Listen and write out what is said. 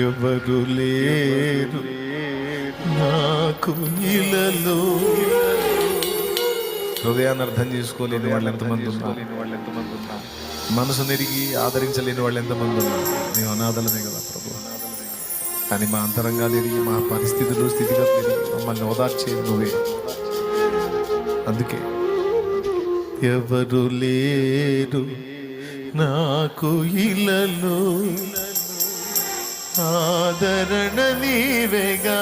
ఎవరు లేరు నాకు ఇలలో. హృదయాన్ని అర్థం చేసుకోలేని వాళ్ళు ఎంతమంది ఉన్నారు, మనసు నెరిగి ఆదరించలేని వాళ్ళు ఎంతమంది ఉన్నారు. మేము అనాథలమే కదా ప్రభు, కానీ మా అంతరంగాలు ఎరిగి మా పరిస్థితులు స్థితిగతులు ఎరిగి మమ్మల్ని ఓదార్చేది నువ్వే. అందుకే ఎవరు లేరు నాకు ఇలలో, ఆదరణ నీవేగా.